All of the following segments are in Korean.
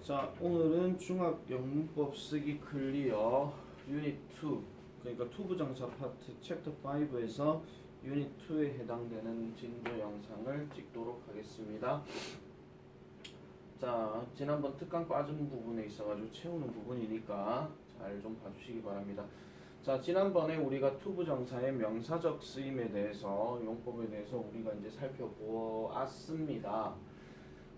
자, 오늘은 중학 영문법 쓰기 클리어 유닛 2, 그러니까 투부정사 파트 챕터 5에서 유닛 2에 해당되는 진도 영상을 찍도록 하겠습니다. 자, 지난번 특강 빠진 부분에 있어가지고 채우는 부분이니까 잘 좀 봐주시기 바랍니다. 자, 지난번에 우리가 투부정사의 명사적 쓰임에 대해서, 용법에 대해서 우리가 이제 살펴보았습니다.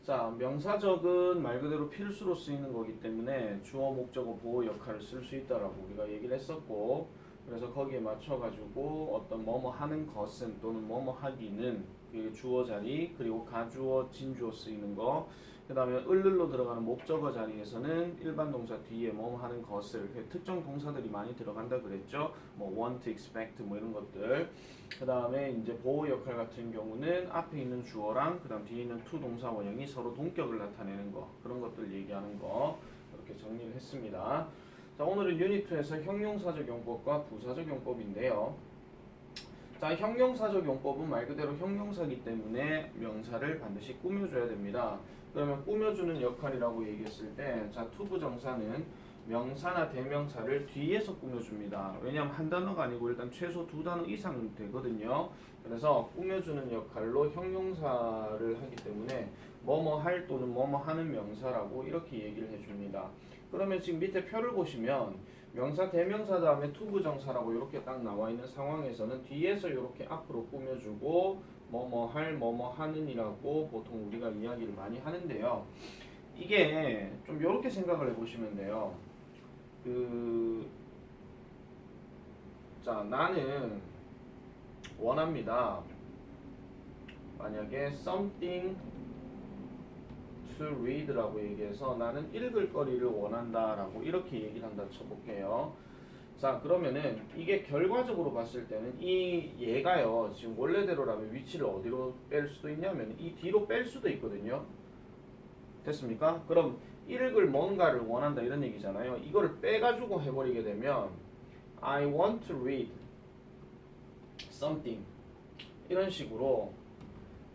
자, 명사적은 말 그대로 필수로 쓰이는 거기 때문에 주어, 목적어, 보어 역할을 쓸 수 있다라고 우리가 얘기를 했었고, 그래서 거기에 맞춰가지고 어떤 뭐뭐 하는 것은 또는 뭐뭐 하기는 그게 주어 자리, 그리고 가주어, 진주어 쓰이는 거, 그 다음에 을을로 들어가는 목적어 자리에서는 일반 동사 뒤에 뭐뭐 하는 것을, 특정 동사들이 많이 들어간다 그랬죠. 뭐 want, expect 뭐 이런 것들. 그 다음에 이제 보호 역할 같은 경우는 앞에 있는 주어랑 그 다음 뒤에 있는 to 동사 원형이 서로 동격을 나타내는 거, 그런 것들 얘기하는 거 이렇게 정리를 했습니다. 자, 오늘은 유닛 2에서 형용사적 용법과 부사적 용법인데요. 자, 형용사적 용법은 말 그대로 형용사이기 때문에 명사를 반드시 꾸며줘야 됩니다. 그러면 꾸며주는 역할이라고 얘기했을 때, 자, 투부정사는 명사나 대명사를 뒤에서 꾸며줍니다. 왜냐하면 한 단어가 아니고 일단 최소 두 단어 이상은 되거든요. 그래서 꾸며주는 역할로 형용사를 하기 때문에 뭐뭐 할 또는 뭐뭐 하는 명사라고 이렇게 얘기를 해줍니다. 그러면 지금 밑에 표를 보시면 명사, 대명사 다음에 투부정사라고 이렇게 딱 나와 있는 상황에서는 뒤에서 이렇게 앞으로 꾸며주고 뭐뭐 할, 뭐뭐 하는이라고 보통 우리가 이야기를 많이 하는데요. 이게 좀 이렇게 생각을 해보시면 돼요. 자, 나는 원합니다. 만약에 something to read라고 얘기해서 나는 읽을 거리를 원한다라고 이렇게 얘기를 한다 쳐볼게요. 자, 그러면은 이게 결과적으로 봤을 때는 이 얘가요, 지금 원래대로라면 위치를 어디로 뺄 수도 있냐면 이 뒤로 뺄 수도 있거든요. 됐습니까? 그럼 읽을 뭔가를 원한다 이런 얘기잖아요. 이거를 빼가지고 해버리게 되면 I want to read something 이런 식으로,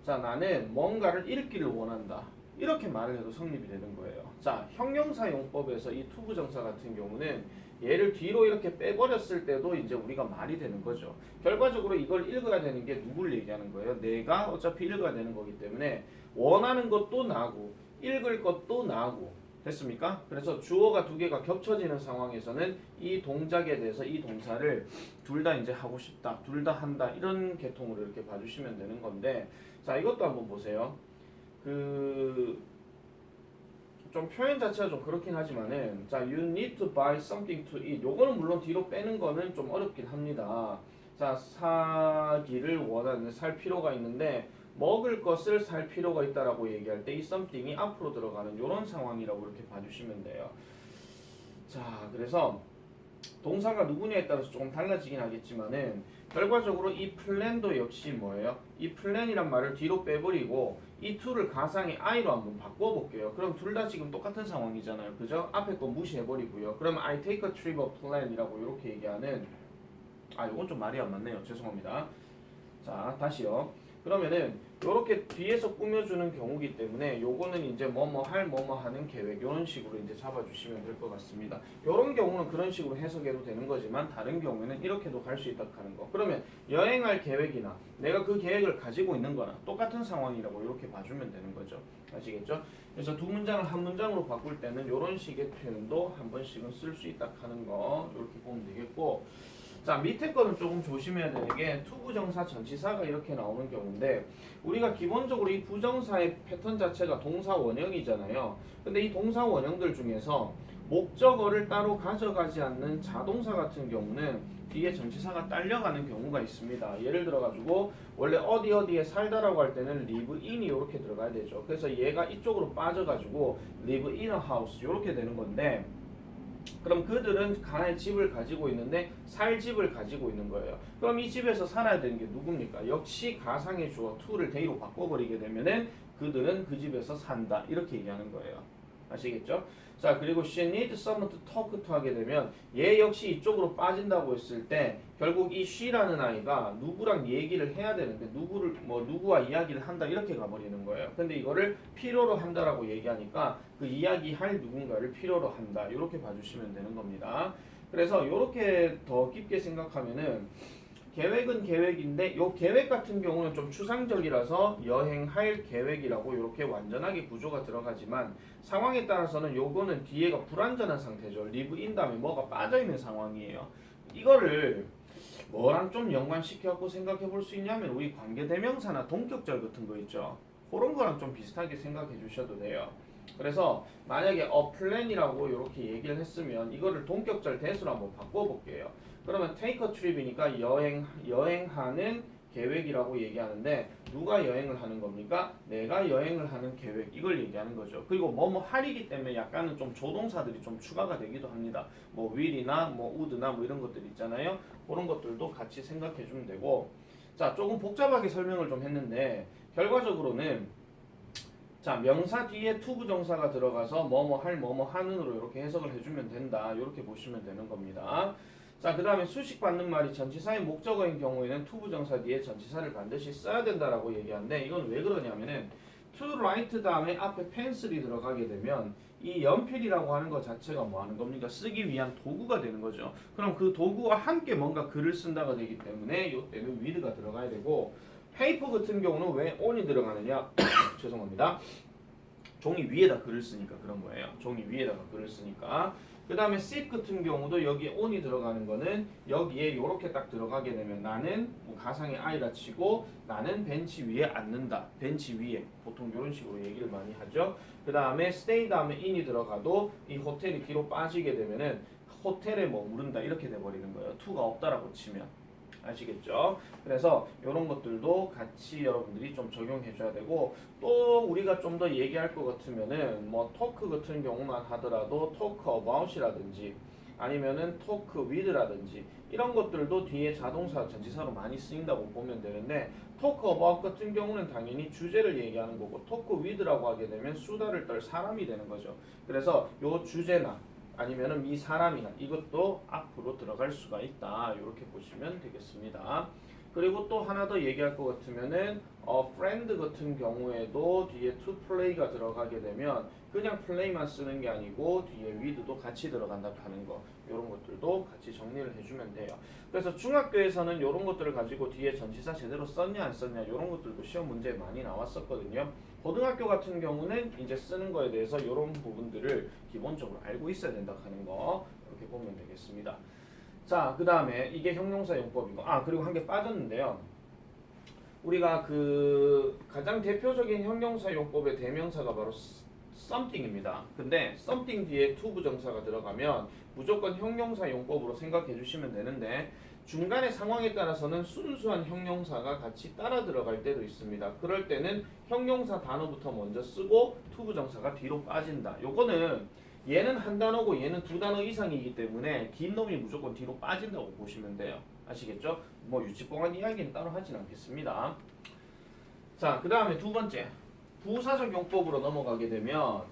자, 나는 뭔가를 읽기를 원한다 이렇게 말을 해도 성립이 되는 거예요. 자, 형용사 용법에서 이 투부정사 같은 경우는 얘를 뒤로 이렇게 빼버렸을 때도 이제 우리가 말이 되는 거죠. 결과적으로 이걸 읽어야 되는 게 누구를 얘기하는 거예요? 내가 어차피 읽어야 되는 거기 때문에 원하는 것도 나고 읽을 것도 나고, 됐습니까? 그래서 주어가 두 개가 겹쳐지는 상황에서는 이 동작에 대해서 이 동사를 둘 다 이제 하고 싶다, 둘 다 한다 이런 계통으로 이렇게 봐주시면 되는 건데, 자, 이것도 한번 보세요. 좀 표현 자체가 좀 그렇긴 하지만은, 자, you need to buy something to eat. 요거는 물론 뒤로 빼는 거는 좀 어렵긴 합니다. 자, 사기를 원하는, 살 필요가 있는데 먹을 것을 살 필요가 있다라고 얘기할 때 이 something이 앞으로 들어가는 요런 상황이라고 이렇게 봐주시면 돼요. 자, 그래서 동사가 누구냐에 따라서 조금 달라지긴 하겠지만은 결과적으로 이 플랜도 역시 뭐예요? 이 플랜이란 말을 뒤로 빼버리고 이 to를 가상의 I로 한번 바꿔볼게요. 그럼 둘 다 지금 똑같은 상황이잖아요. 그죠? 앞에 거 무시해버리고요. 그럼 I take a trip of plan이라고 이렇게 얘기하는, 이건 좀 말이 안 맞네요. 죄송합니다. 자, 다시요. 그러면은 요렇게 뒤에서 꾸며주는 경우기 때문에 요거는 이제 뭐뭐 할, 뭐뭐 하는 계획 요런 식으로 이제 잡아주시면 될 것 같습니다. 요런 경우는 그런 식으로 해석해도 되는 거지만 다른 경우에는 이렇게도 갈 수 있다 하는 거. 그러면 여행할 계획이나 내가 그 계획을 가지고 있는 거나 똑같은 상황이라고 이렇게 봐주면 되는 거죠. 아시겠죠? 그래서 두 문장을 한 문장으로 바꿀 때는 요런 식의 표현도 한 번씩은 쓸 수 있다 하는 거 이렇게 보면 되겠고, 자, 밑에 거는 조금 조심해야 되는 게 투부정사 전치사가 이렇게 나오는 경우인데, 우리가 기본적으로 이 부정사의 패턴 자체가 동사 원형이잖아요. 근데 이 동사 원형들 중에서 목적어를 따로 가져가지 않는 자동사 같은 경우는 뒤에 전치사가 딸려가는 경우가 있습니다. 예를 들어가지고 원래 어디 어디에 살다라고 할 때는 live in이 이렇게 들어가야 되죠. 그래서 얘가 이쪽으로 빠져가지고 live in a house 이렇게 되는 건데, 그럼 그들은 하나의 집을 가지고 있는데 살 집을 가지고 있는 거예요. 그럼 이 집에서 살아야 되는 게 누굽니까? 역시 가상의 주어 to를 they로 바꿔버리게 되면은 그들은 그 집에서 산다 이렇게 얘기하는 거예요. 아시겠죠? 자, 그리고 she needs someone to talk to 하게 되면 얘 역시 이쪽으로 빠진다고 했을 때 결국 이 she라는 아이가 누구랑 얘기를 해야 되는데 누구와 이야기를 한다 이렇게 가버리는 거예요. 근데 이거를 필요로 한다라고 얘기하니까 그 이야기할 누군가를 필요로 한다 이렇게 봐주시면 되는 겁니다. 그래서 이렇게 더 깊게 생각하면은 계획은 계획인데 요 계획 같은 경우는 좀 추상적이라서 여행할 계획이라고 이렇게 완전하게 구조가 들어가지만 상황에 따라서는 요거는 뒤에가 불완전한 상태죠. 리브인 다음에 뭐가 빠져있는 상황이에요. 이거를 뭐랑 좀 연관시켜갖고 생각해 볼 수 있냐면 우리 관계대명사나 동격절 같은 거 있죠. 그런 거랑 좀 비슷하게 생각해 주셔도 돼요. 그래서 만약에 a plan이라고 이렇게 얘기를 했으면 이거를 동격절 대수로 한번 바꿔볼게요. 그러면 take a trip이니까 여행하는 계획이라고 얘기하는데 누가 여행을 하는 겁니까? 내가 여행을 하는 계획 이걸 얘기하는 거죠. 그리고 뭐뭐 할이기 때문에 약간은 좀 조동사들이 좀 추가가 되기도 합니다. 뭐 will이나 뭐 would나 뭐 이런 것들 있잖아요. 그런 것들도 같이 생각해 주면 되고 자 조금 복잡하게 설명을 좀 했는데 결과적으로는 자 명사 뒤에 to 부정사가 들어가서 뭐뭐 할 뭐뭐 하는으로 이렇게 해석을 해주면 된다 이렇게 보시면 되는 겁니다. 자 그 다음에 수식 받는 말이 전치사의 목적어인 경우에는 to 부정사 뒤에 전치사를 반드시 써야 된다라고 얘기하는데 이건 왜 그러냐면은 to write 다음에 앞에 pencil이 들어가게 되면 이 연필이라고 하는 것 자체가 뭐 하는 겁니까? 쓰기 위한 도구가 되는 거죠. 그럼 그 도구와 함께 뭔가 글을 쓴다가 되기 때문에 이때는 with가 들어가야 되고 페이퍼 같은 경우는 왜 on이 들어가느냐? 죄송합니다. 종이 위에다 글을 쓰니까 그런 거예요. 종이 위에다가 글을 쓰니까. 그 다음에 sit 같은 경우도 여기에 on이 들어가는 거는 여기에 이렇게 딱 들어가게 되면 나는 뭐 가상의 I라 치고 나는 벤치 위에 앉는다. 벤치 위에 보통 이런 식으로 얘기를 많이 하죠. 그 다음에 stay 다음에 in이 들어가도 이 호텔이 뒤로 빠지게 되면은 호텔에 머무른다 이렇게 돼버리는 거예요. to가 없다라고 치면. 아시겠죠? 그래서 이런 것들도 같이 여러분들이 좀 적용해 줘야 되고 또 우리가 좀 더 얘기할 것 같으면은 뭐 토크 같은 경우만 하더라도 토크 about이라든지 아니면은 토크 with라든지 이런 것들도 뒤에 자동사 전치사로 많이 쓰인다고 보면 되는데 토크 about 같은 경우는 당연히 주제를 얘기하는 거고 토크 with라고 하게 되면 수다를 떨 사람이 되는 거죠. 그래서 요 주제나 아니면은 이 사람이나 이것도 앞으로 들어갈 수가 있다. 이렇게 보시면 되겠습니다. 그리고 또 하나 더 얘기할 것 같으면은 friend 같은 경우에도 뒤에 to play가 들어가게 되면 그냥 play만 쓰는 게 아니고 뒤에 with도 같이 들어간다 하는 거 이런 것들도 같이 정리를 해주면 돼요. 그래서 중학교에서는 이런 것들을 가지고 뒤에 전치사 제대로 썼냐 안 썼냐 이런 것들도 시험 문제에 많이 나왔었거든요. 고등학교 같은 경우는 이제 쓰는 거에 대해서 이런 부분들을 기본적으로 알고 있어야 된다 하는 거 이렇게 보면 되겠습니다. 자, 그 다음에 이게 형용사 용법이고 그리고 한 개 빠졌는데요. 우리가 그 가장 대표적인 형용사 용법의 대명사가 바로 something입니다. 근데 something 뒤에 to 부정사가 들어가면 무조건 형용사 용법으로 생각해 주시면 되는데 중간의 상황에 따라서는 순수한 형용사가 같이 따라 들어갈 때도 있습니다. 그럴 때는 형용사 단어부터 먼저 쓰고 to 부정사가 뒤로 빠진다. 요거는 얘는 한 단어고 얘는 두 단어 이상이기 때문에 긴 놈이 무조건 뒤로 빠진다고 보시면 돼요. 아시겠죠? 뭐 유치뽕한 이야기는 따로 하진 않겠습니다. 자, 그 다음에 두 번째 부사적 용법으로 넘어가게 되면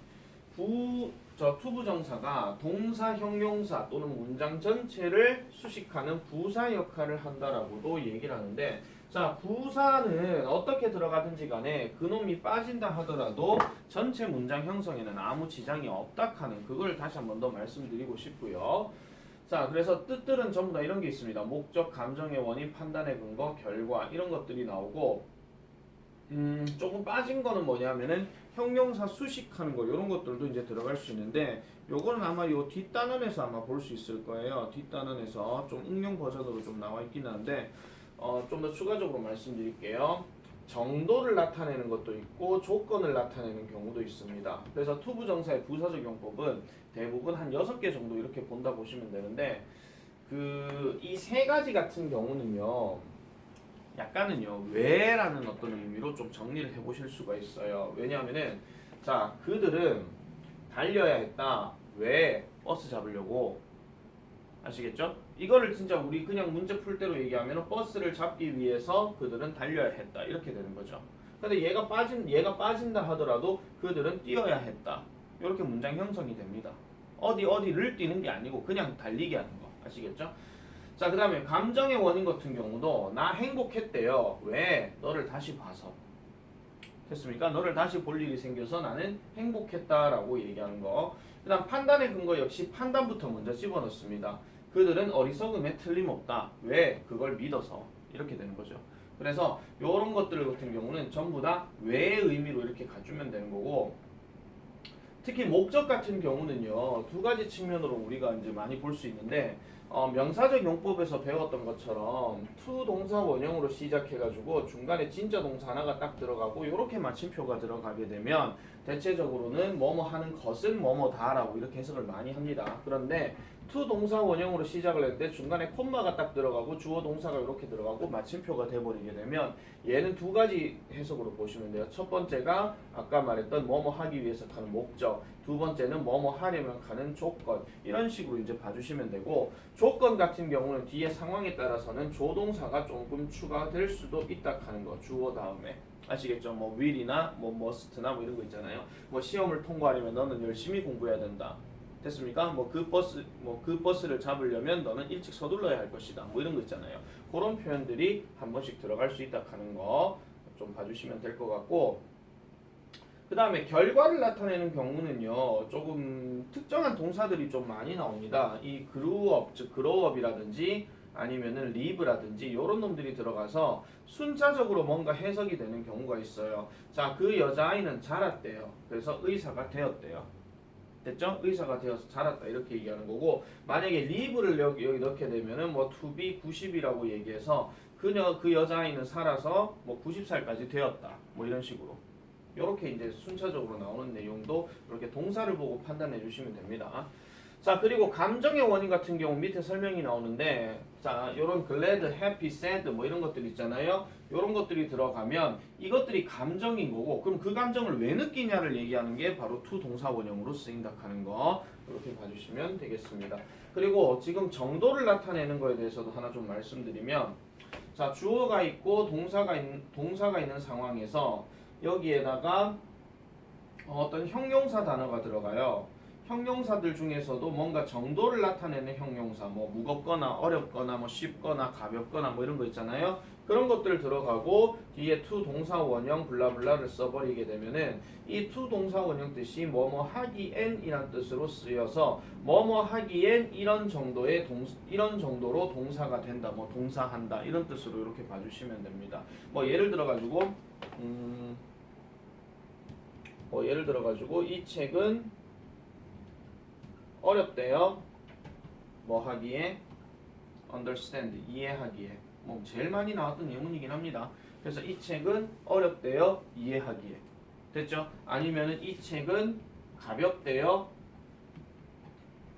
투부정사가 동사, 형용사 또는 문장 전체를 수식하는 부사 역할을 한다라고도 얘기를 하는데 자, 부사는 어떻게 들어가든지 간에 그놈이 빠진다 하더라도 전체 문장 형성에는 아무 지장이 없다 하는 그걸 다시 한 번 더 말씀드리고 싶고요. 자, 그래서 뜻들은 전부 다 이런 게 있습니다. 목적, 감정의 원인, 판단의 근거, 결과 이런 것들이 나오고 조금 빠진 거는 뭐냐면은 형용사 수식하는 거 이런 것들도 이제 들어갈 수 있는데 요거는 아마 요 뒷단원에서 아마 볼 수 있을 거예요. 뒷단원에서 좀 응용 버전으로 좀 나와 있긴 한데 좀 더 추가적으로 말씀드릴게요. 정도를 나타내는 것도 있고 조건을 나타내는 경우도 있습니다. 그래서 투부정사의 부사적 용법은 대부분 한 6개 정도 이렇게 본다 보시면 되는데 이 세 가지 같은 경우는요. 약간은요 왜라는 어떤 의미로 좀 정리를 해보실 수가 있어요. 왜냐하면은 자 그들은 달려야 했다. 왜? 버스 잡으려고. 아시겠죠? 이거를 진짜 우리 그냥 문제 풀 대로 얘기하면 버스를 잡기 위해서 그들은 달려야 했다. 이렇게 되는 거죠. 근데 얘가 빠진다 하더라도 그들은 뛰어야 했다. 이렇게 문장 형성이 됩니다. 어디를 뛰는 게 아니고 그냥 달리게 하는 거. 아시겠죠? 자, 그 다음에 감정의 원인 같은 경우도 나 행복했대요. 왜? 너를 다시 봐서. 됐습니까? 너를 다시 볼 일이 생겨서 나는 행복했다라고 얘기하는 거. 그 다음 판단의 근거 역시 판단부터 먼저 집어넣습니다. 그들은 어리석음에 틀림없다. 왜? 그걸 믿어서. 이렇게 되는 거죠. 그래서 이런 것들 같은 경우는 전부 다 왜의 의미로 이렇게 가주면 되는 거고, 특히 목적 같은 경우는요, 두 가지 측면으로 우리가 이제 많이 볼 수 있는데, 명사적 용법에서 배웠던 것처럼 to 동사 원형으로 시작해가지고 중간에 진짜 동사 하나가 딱 들어가고 이렇게 마침표가 들어가게 되면 대체적으로는 뭐뭐 하는 것은 뭐뭐다라고 이렇게 해석을 많이 합니다. 그런데 to 동사 원형으로 시작을 했는데 중간에 콤마가 딱 들어가고 주어 동사가 이렇게 들어가고 마침표가 돼버리게 되면 얘는 두 가지 해석으로 보시면 돼요. 첫 번째가 아까 말했던 뭐뭐 하기 위해서 가는 목적, 두 번째는 뭐뭐 하려면 가는 조건, 이런 식으로 이제 봐주시면 되고, 조건 같은 경우는 뒤에 상황에 따라서는 조동사가 조금 추가될 수도 있다 하는 거, 주어 다음에. 아시겠죠? 뭐 will이나 뭐 must나 뭐 이런 거 있잖아요. 뭐 시험을 통과하려면 너는 열심히 공부해야 된다. 됐습니까? 뭐 그 버스를 잡으려면 너는 일찍 서둘러야 할 것이다. 뭐 이런 거 있잖아요. 그런 표현들이 한 번씩 들어갈 수 있다 하는 거 좀 봐주시면 될 것 같고, 그 다음에 결과를 나타내는 경우는요, 조금 특정한 동사들이 좀 많이 나옵니다. 이 그루업, 즉 그로업이라든지 아니면은 리브라든지 이런 놈들이 들어가서 순차적으로 뭔가 해석이 되는 경우가 있어요. 자, 그 여자아이는 자랐대요. 그래서 의사가 되었대요. 됐죠? 의사가 되어서 자랐다 이렇게 얘기하는 거고, 만약에 live를 여기 넣게 되면은 뭐 to be 90이라고 얘기해서 그 여자아이는 살아서 뭐 90살까지 되었다. 뭐 이런 식으로. 이렇게 이제 순차적으로 나오는 내용도 이렇게 동사를 보고 판단해 주시면 됩니다. 자, 그리고 감정의 원인 같은 경우 밑에 설명이 나오는데, 자, 요런 glad, happy, sad 뭐 이런 것들 있잖아요. 요런 것들이 들어가면 이것들이 감정인 거고, 그럼 그 감정을 왜 느끼냐를 얘기하는 게 바로 to 동사 원형으로 쓰인다 하는 거 이렇게 봐주시면 되겠습니다. 그리고 지금 정도를 나타내는 거에 대해서도 하나 좀 말씀드리면, 자, 주어가 있고 동사가 있는 상황에서 여기에다가 어떤 형용사 단어가 들어가요. 형용사들 중에서도 뭔가 정도를 나타내는 형용사, 뭐 무겁거나 어렵거나 뭐 쉽거나 가볍거나 뭐 이런 거 있잖아요. 그런 것들 들어가고 뒤에 to 동사 원형 블라블라를 써버리게 되면은 이 to 동사 원형 뜻이 뭐뭐 하기엔 이란 뜻으로 쓰여서 뭐뭐 하기엔 이런 정도로 동사가 된다, 뭐 동사한다 이런 뜻으로 이렇게 봐주시면 됩니다. 뭐 예를 들어가지고 이 책은 어렵대요. 뭐 하기에? understand, 이해하기에. 뭐 제일 많이 나왔던 예문이긴 합니다. 그래서 이 책은 어렵대요. 이해하기에. 됐죠? 아니면은 이 책은 가볍대요.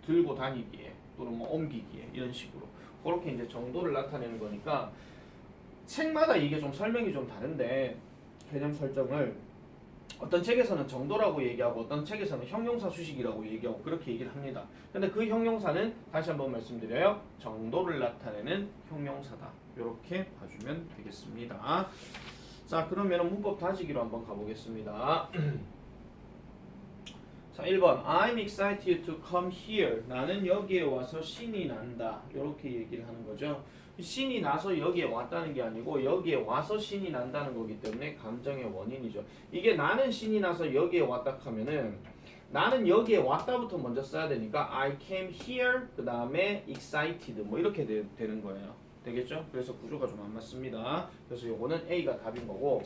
들고 다니기에. 또는 뭐 옮기기에. 이런 식으로. 그렇게 이제 정도를 나타내는 거니까 책마다 이게 좀 설명이 좀 다른데 개념 설정을 어떤 책에서는 정도라고 얘기하고 어떤 책에서는 형용사 수식이라고 얘기하고 그렇게 얘기를 합니다. 근데 그 형용사는 다시 한번 말씀드려요. 정도를 나타내는 형용사다. 이렇게 봐주면 되겠습니다. 자, 그러면 문법 다지기로 한번 가보겠습니다. 자, 1번 I'm excited to come here. 나는 여기에 와서 신이 난다. 이렇게 얘기를 하는 거죠. 신이 나서 여기에 왔다는 게 아니고 여기에 와서 신이 난다는 거기 때문에 감정의 원인이죠. 이게 나는 신이 나서 여기에 왔다 하면은 나는 여기에 왔다부터 먼저 써야 되니까 I came here 그 다음에 excited 뭐 이렇게 되는 거예요. 되겠죠? 그래서 구조가 좀 안 맞습니다. 그래서 요거는 A가 답인 거고,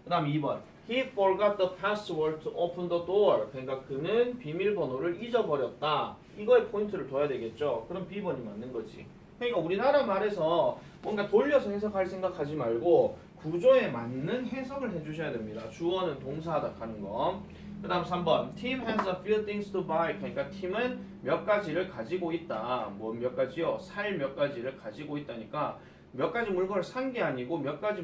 그 다음 2번 He forgot the password to open the door. 그러니까 그는 비밀번호를 잊어버렸다. 이거에 포인트를 둬야 되겠죠. 그럼 B번이 맞는 거지. 그러니까 우리나라 말에서 뭔가 돌려서 해석할 생각하지 말고 구조에 맞는 해석을 해주셔야 됩니다. 주어는 동사하다 하는 거. 그 다음 3번 Tim has a few things to buy. 그러니까 팀은 몇 가지를 가지고 있다. 뭐 몇 가지요? 살 몇 가지를 가지고 있다니까 몇 가지 물건을 산 게 아니고 몇 가지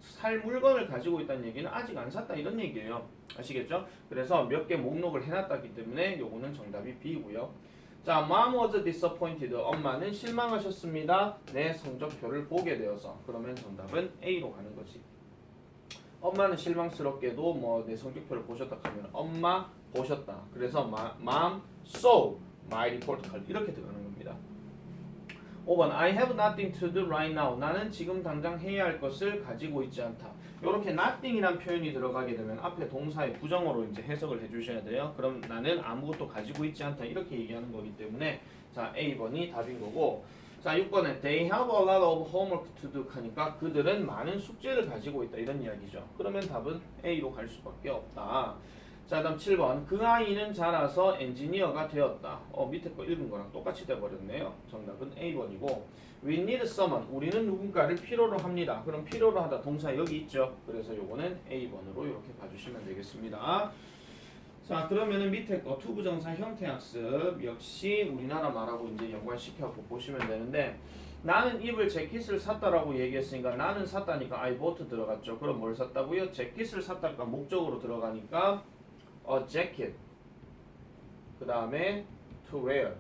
살 물건을 가지고 있다는 얘기는 아직 안 샀다 이런 얘기예요. 아시겠죠? 그래서 몇 개 목록을 해놨다기 때문에 요거는 정답이 B고요. 자, Mom was disappointed. 엄마는 실망하셨습니다. 내 성적표를 보게 되어서. 그러면 정답은 A로 가는 거지. 엄마는 실망스럽게도 뭐 내 성적표를 보셨다 하면 엄마 보셨다. 그래서 mom saw my report card 이렇게 들어가는 겁니다. 5번 I have nothing to do right now. 나는 지금 당장 해야 할 것을 가지고 있지 않다. 이렇게 nothing이란 표현이 들어가게 되면 앞에 동사의 부정어로 이제 해석을 해주셔야 돼요. 그럼 나는 아무것도 가지고 있지 않다 이렇게 얘기하는 거기 때문에 자 A번이 답인 거고 자 6번에 they have a lot of homework to do 하니까 그들은 많은 숙제를 가지고 있다 이런 이야기죠. 그러면 답은 A로 갈 수밖에 없다. 자 다음 7번 그 아이는 자라서 엔지니어가 되었다. 밑에 거 읽은 거랑 똑같이 돼버렸네요. 정답은 A번이고 We need someone 우리는 누군가를 필요로 합니다. 그럼 필요로 하다 동사 여기 있죠. 그래서 요거는 A번으로 이렇게 봐주시면 되겠습니다. 자 그러면은 밑에 거 투부정사 형태학습 역시 우리나라 말하고 이제 연관시켜서 보시면 되는데 나는 입을 재킷을 샀다라고 얘기했으니까 나는 샀다니까 I bought 들어갔죠. 그럼 뭘 샀다고요? 재킷을 샀다니까 목적으로 들어가니까 a jacket 그 다음에 to wear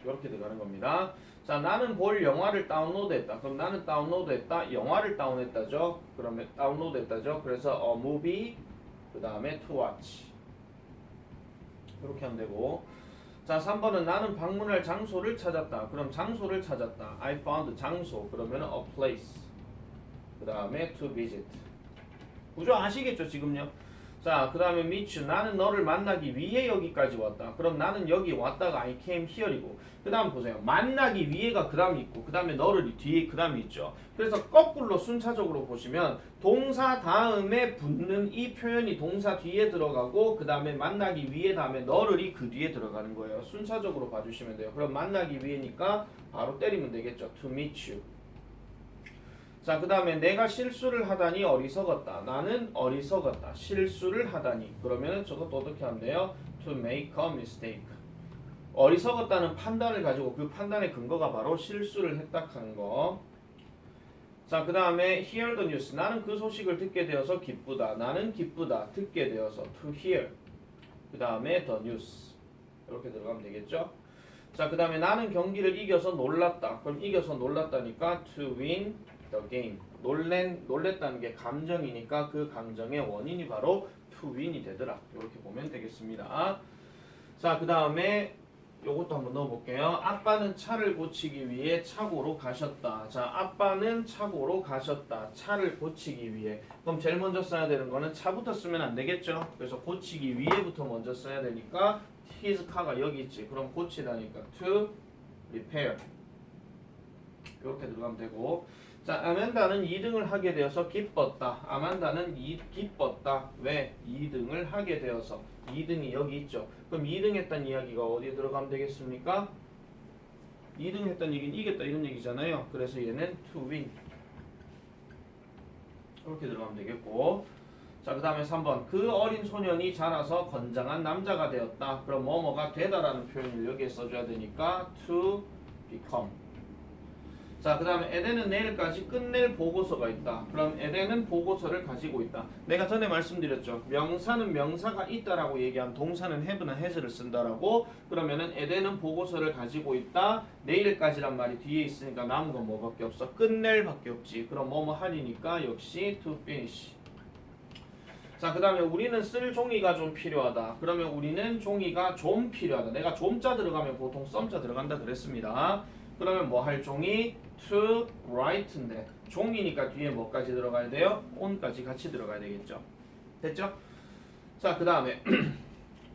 이렇게 들어가는 겁니다. 자 나는 볼 영화를 다운로드했다. 그럼 나는 다운로드했다. 영화를 다운했다죠. 그러면 다운로드했다죠. 그래서 a movie 그 다음에 to watch 이렇게 하면 되고 자 3번은 나는 방문할 장소를 찾았다. 그럼 장소를 찾았다. I found 장소 그러면 a place 그 다음에 to visit 구조 아시겠죠 지금요? 자 그 다음에 meet you 나는 너를 만나기 위해 여기까지 왔다. 그럼 나는 여기 왔다가 I came here이고 그 다음 보세요. 만나기 위해가 그 다음에 있고 그 다음에 너를 뒤에 그 다음에 있죠. 그래서 거꾸로 순차적으로 보시면 동사 다음에 붙는 이 표현이 동사 뒤에 들어가고 그 다음에 만나기 위해 다음에 너를이 그 뒤에 들어가는 거예요. 순차적으로 봐주시면 돼요. 그럼 만나기 위해니까 바로 때리면 되겠죠. to meet you. 자, 그 다음에 내가 실수를 하다니 어리석었다. 나는 어리석었다. 실수를 하다니. 그러면 저것도 어떻게 하면 돼요? To make a mistake. 어리석었다는 판단을 가지고 그 판단의 근거가 바로 실수를 했다 하는 거. 자, 그 다음에 hear the news. 나는 그 소식을 듣게 되어서 기쁘다. 나는 기쁘다. 듣게 되어서 to hear. 그 다음에 the news. 이렇게 들어가면 되겠죠? 자, 그 다음에 나는 경기를 이겨서 놀랐다. 그럼 이겨서 놀랐다니까 to win the game. 놀랬다는 게 감정이니까 그 감정의 원인이 바로 to win이 되더라. 이렇게 보면 되겠습니다. 자, 그 다음에 요것도 한번 넣어볼게요. 아빠는 차를 고치기 위해 차고로 가셨다. 자, 아빠는 차고로 가셨다. 차를 고치기 위해. 그럼 제일 먼저 써야 되는 거는 차부터 쓰면 안 되겠죠? 그래서 고치기 위해부터 먼저 써야 되니까 his car가 여기 있지. 그럼 고치다니까 to repair. 이렇게 들어가면 되고. 자, 아만다는 2등을 하게 되어서 기뻤다. 아만다는 기뻤다. 왜? 2등을 하게 되어서. 2등이 여기 있죠. 그럼 2등 했다는 이야기가 어디에 들어가면 되겠습니까? 2등 했다는 얘기는 이겼다 이런 얘기잖아요. 그래서 얘는 to win. 이렇게 들어가면 되겠고. 자, 그 다음에 3번. 그 어린 소년이 자라서 건장한 남자가 되었다. 그럼 뭐뭐가 되다라는 표현을 여기에 써줘야 되니까 to become. 자, 그 다음에 에덴은 내일까지 끝낼 보고서가 있다. 그럼 에덴은 보고서를 가지고 있다. 내가 전에 말씀드렸죠. 명사는 명사가 있다라고 얘기한 동사는 have나 has를 쓴다라고. 그러면은 에덴은 보고서를 가지고 있다. 내일까지란 말이 뒤에 있으니까 남은 건 뭐밖에 없어? 끝낼 밖에 없지. 그럼 뭐뭐 하리니까 역시 to finish. 자, 그 다음에 우리는 쓸 종이가 좀 필요하다. 그러면 우리는 종이가 좀 필요하다. 내가 좀자 들어가면 보통 썸자 들어간다 그랬습니다. 그러면 뭐 할 종이? to write인데 종이니까 뒤에 뭐까지 들어가야 돼요? on까지 같이 들어가야 되겠죠. 됐죠? 자, 그 다음에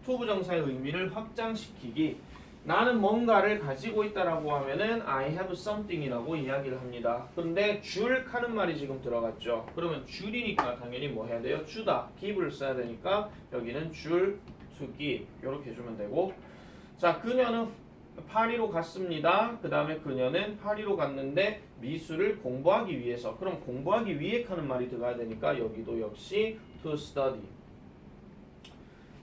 투부정사의 의미를 확장시키기. 나는 뭔가를 가지고 있다라고 하면은 I have something이라고 이야기를 합니다. 그런데 줄 하는 말이 지금 들어갔죠. 그러면 줄이니까 당연히 뭐 해야 돼요? 주다, give를 써야 되니까 여기는 줄 to give 이렇게 해주면 되고. 자, 그녀는 파리로 갔습니다. 그 다음에 그녀는 파리로 갔는데 미술을 공부하기 위해서. 그럼 공부하기 위해 하는 말이 들어가야 되니까 여기도 역시 to study.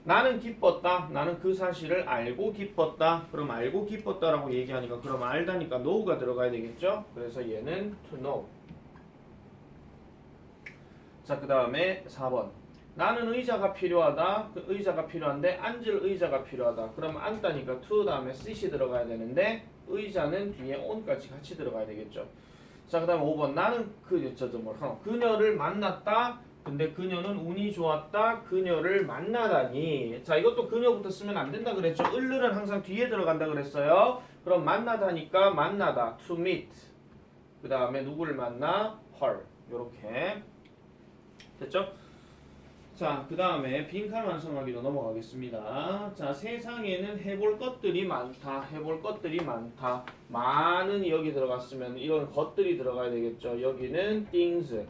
나는 기뻤다. 나는 그 사실을 알고 기뻤다. 그럼 알고 기뻤다라고 얘기하니까 그럼 알다니까 know가 들어가야 되겠죠. 그래서 얘는 to know. 자, 그 다음에 4번. 나는 의자가 필요하다. 그 의자가 필요한데 앉을 의자가 필요하다. 그럼 앉다니까 to 다음에 sit이 들어가야 되는데 의자는 뒤에 on까지 같이 들어가야 되겠죠. 자, 그 다음에 5번. 나는 그녀를 만났다. 근데 그녀는 운이 좋았다. 그녀를 만나다니. 자, 이것도 그녀부터 쓰면 안 된다 그랬죠. 을은 항상 뒤에 들어간다 그랬어요. 그럼 만나다니까 만나다. to meet. 그 다음에 누구를 만나? her. 요렇게. 됐죠? 자, 그 다음에 빈칸 완성하기로 넘어가겠습니다. 자, 세상에는 해볼 것들이 많다. 해볼 것들이 많다. 많은 여기 들어갔으면 이런 것들이 들어가야 되겠죠. 여기는 things.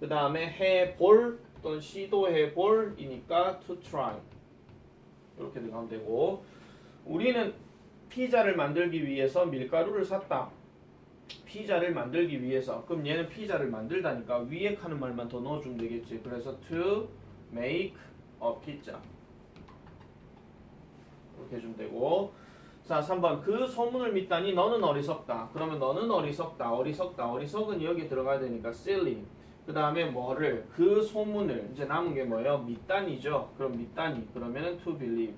그 다음에 해볼 또는 시도해볼이니까 to try. 이렇게 들어가면 되고, 우리는 피자를 만들기 위해서 밀가루를 샀다. 피자를 만들기 위해서. 그럼 얘는 피자를 만들다니까 위에 하는 말만 더 넣어주면 되겠지. 그래서 to make a pizza. 이렇게 해주면 되고. 자, 3번. 그 소문을 믿다니 너는 어리석다. 그러면 너는 어리석다. 어리석은 여기 들어가야 되니까 silly. 그 다음에 뭐를, 그 소문을, 이제 남은 게 뭐예요? 믿다니죠. 그럼 믿다니. 그러면은 to believe.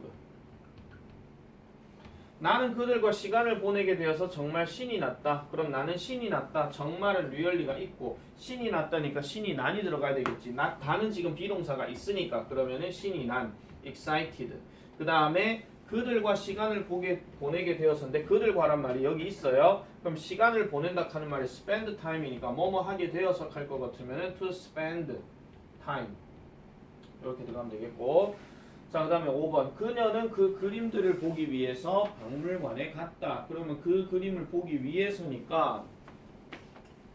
나는 그들과 시간을 보내게 되어서 정말 신이 났다. 그럼 나는 신이 났다. 정말은 리얼리가 있고, 신이 났다니까 신이 난이 들어가야 되겠지. 다는 지금 비동사가 있으니까. 그러면은 신이 난, excited. 그 다음에 그들과 시간을 보내게 되어서인데, 그들과란 말이 여기 있어요. 그럼 시간을 보낸다 하는 말이 spend time이니까 뭐뭐 하게 되어서 할 것 같으면은 to spend time. 이렇게 들어가면 되겠고. 자, 그 다음에 5번. 그녀는 그 그림들을 보기 위해서 박물관에 갔다. 그러면 그 그림을 보기 위해서니까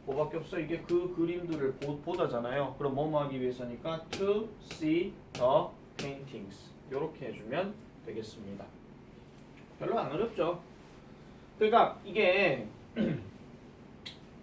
뭐밖에 없어. 이게 그 그림들을 보다잖아요. 그럼 뭐뭐 하기 위해서니까 to see the paintings. 이렇게 해주면 되겠습니다. 별로 안 어렵죠. 그러니까 이게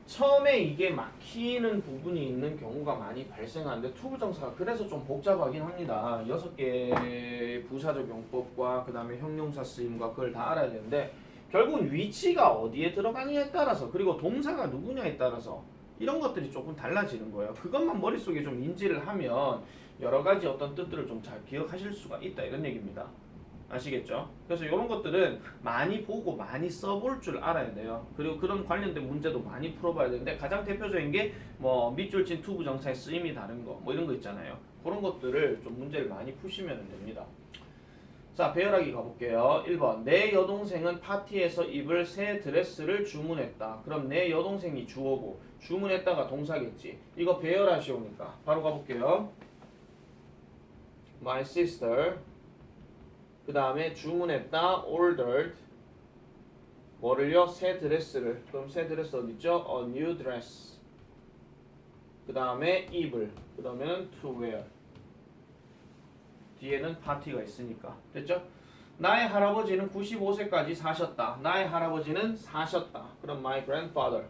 처음에 이게 막히는 부분이 있는 경우가 많이 발생하는데 투부정사가 그래서 좀 복잡하긴 합니다. 6개의 부사적 용법과 그 다음에 형용사 쓰임과 그걸 다 알아야 되는데 결국은 위치가 어디에 들어가느냐에 따라서 그리고 동사가 누구냐에 따라서 이런 것들이 조금 달라지는 거예요. 그것만 머릿속에 좀 인지를 하면 여러 가지 어떤 뜻들을 좀 잘 기억하실 수가 있다 이런 얘기입니다. 아시겠죠? 그래서 이런 것들은 많이 보고 많이 써볼 줄 알아야 돼요. 그리고 그런 관련된 문제도 많이 풀어봐야 되는데 가장 대표적인 게 뭐 밑줄 친 투부정사의 쓰임이 다른 거 뭐 이런 거 있잖아요. 그런 것들을 좀 문제를 많이 푸시면 됩니다. 자, 배열하기 가볼게요. 1번. 내 여동생은 파티에서 입을 새 드레스를 주문했다. 그럼 내 여동생이 주어고 주문했다가 동사겠지. 이거 배열하시오니까 바로 가볼게요. My sister. 그 다음에 주문했다, ordered. 뭐를요? 새 드레스를. 그럼 새 드레스 어디있죠? A new dress. 그 다음에 입을. 그러면 to wear. 뒤에는 파티가 있으니까. 됐죠? 나의 할아버지는 95세까지 사셨다. 나의 할아버지는 사셨다. 그럼 my grandfather.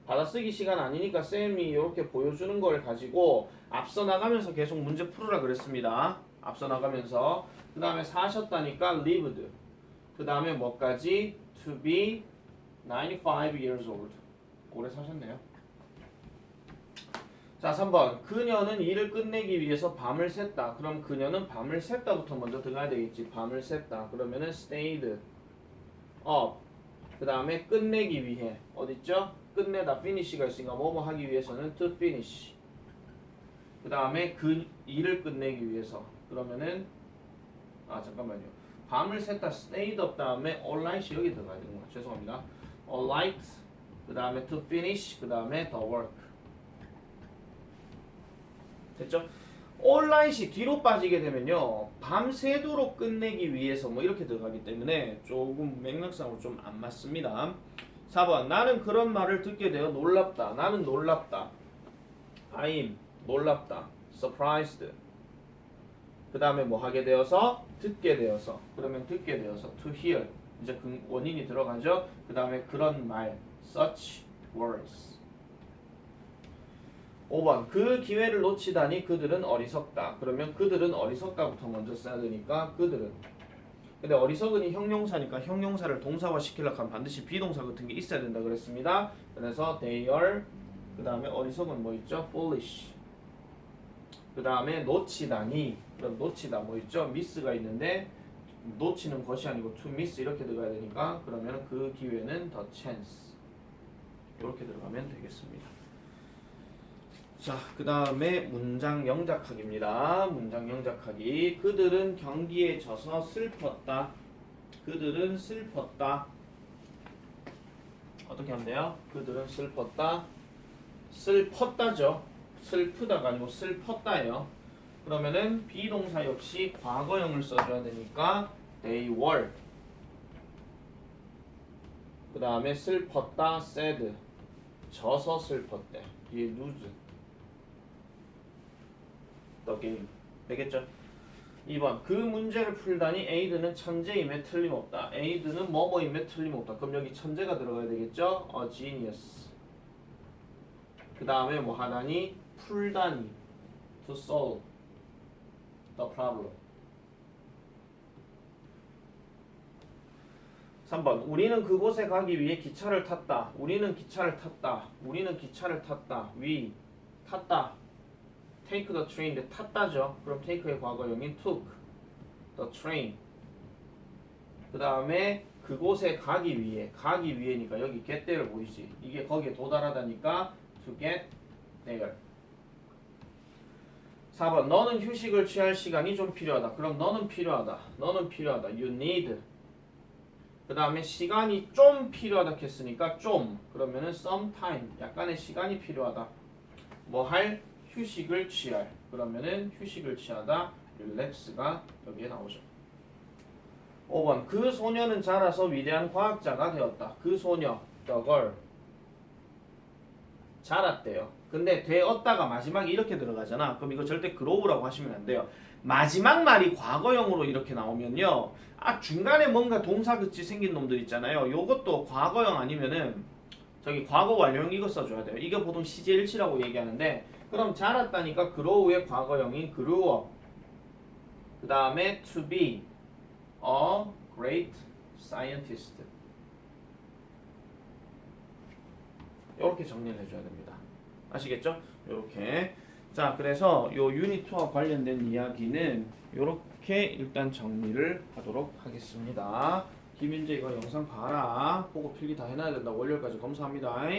받아쓰기 시간 아니니까 쌤이 이렇게 보여주는 걸 가지고 앞서 나가면서 계속 문제 풀으라 그랬습니다. 앞서 나가면서 그 다음에 사셨다니까 lived. 그 다음에 뭐까지? to be 95 years old. 오래 사셨네요. 자, 3번. 그녀는 일을 끝내기 위해서 밤을 샜다. 그럼 그녀는 밤을 샜다부터 먼저 들어가야 되겠지. 밤을 샜다. 그러면은 stayed up. 그 다음에 끝내기 위해. 어딨죠? 끝내다. finish가 있으니까 뭐뭐 하기 위해서는 to finish. 그 다음에 그 일을 끝내기 위해서. 그러면은 잠깐만요. 밤을 샜다 stayed up 다음에 all night이 여기 들어가야 되는 거야. 죄송합니다. all night. 그 다음에 to finish. 그 다음에 the work. 됐죠? all night이 뒤로 빠지게 되면요. 밤새도록 끝내기 위해서 뭐 이렇게 들어가기 때문에 조금 맥락상으로 좀 안 맞습니다. 4번. 나는 그런 말을 듣게 되어 놀랍다. 나는 놀랍다. I'm 놀랍다. surprised. 그 다음에 뭐 하게 되어서? 듣게 되어서. 그러면 듣게 되어서 to hear. 이제 그 원인이 들어가죠. 그 다음에 그런 말 such words. 5번. 그 기회를 놓치다니 그들은 어리석다. 그러면 그들은 어리석다부터 먼저 써야 되니까 그들은. 근데 어리석은이 형용사니까 형용사를 동사화 시키려고 하면 반드시 비동사 같은 게 있어야 된다 그랬습니다. 그래서 they are. 그 다음에 어리석은 뭐 있죠? foolish. 그 다음에 놓치다니. 그럼 놓치다 뭐 있죠? miss가 있는데 놓치는 것이 아니고 to miss 이렇게 들어가야 되니까 그러면 그 기회는 the chance. 이렇게 들어가면 되겠습니다. 자, 그 다음에 문장 영작하기입니다. 문장 영작하기. 그들은 경기에 져서 슬펐다. 그들은 슬펐다. 어떻게 하면 돼요? 그들은 슬펐다. 슬펐다죠. 슬프다가 아니고 슬펐다예요. 그러면은 비동사 역시 과거형을 써줘야 되니까 they were. 그 다음에 슬펐다 sad. 져서 슬펐대. 뒤에 lose. the game. 되겠죠? 2번 그 문제를 풀다니 에이드는 천재임에 틀림없다. 에이드는 뭐뭐임에 틀림없다. 그럼 여기 천재가 들어가야 되겠죠? A genius. 그 다음에 뭐 하다니 풀다니 to solve the problem. 3번 우리는 그곳에 가기 위해 기차를 탔다. 우리는 기차를 탔다. 우리는 기차를 탔다. we 탔다. take the train인데 탔다죠. 그럼 take의 과거형인 took the train. 그 다음에 그곳에 가기 위해니까 여기 get there 보이지? 이게 거기에 도달하다니까 to get there. 4번 너는 휴식을 취할 시간이 좀 필요하다. 그럼 너는 필요하다. you need. 그 다음에 시간이 좀 필요하다 했으니까 좀. 그러면은 some time. 약간의 시간이 필요하다. 뭐 할? 휴식을 취할. 그러면은 휴식을 취하다. relax가 여기에 나오죠. 5번 그 소녀는 자라서 위대한 과학자가 되었다. 그 소녀 the girl 자랐대요. 근데 되었다가 마지막에 이렇게 들어가잖아. 그럼 이거 절대 grow라고 하시면 안 돼요. 마지막 말이 과거형으로 이렇게 나오면요. 중간에 뭔가 동사 그치 생긴 놈들 있잖아요. 요것도 과거형 아니면은 저기 과거 완료형 이거 써줘야 돼요. 이게 보통 시제일치라고 얘기하는데 그럼 자랐다니까 grow의 과거형인 grew up. 그 다음에 to be a great scientist. 이렇게 정리를 해줘야 됩니다. 아시겠죠? 이렇게. 자, 그래서 요 유닛 2와 관련된 이야기는 이렇게 일단 정리를 하도록 하겠습니다. 김윤재 이거 영상 봐라. 보고 필기 다 해놔야 된다. 월요일까지 검사합니다.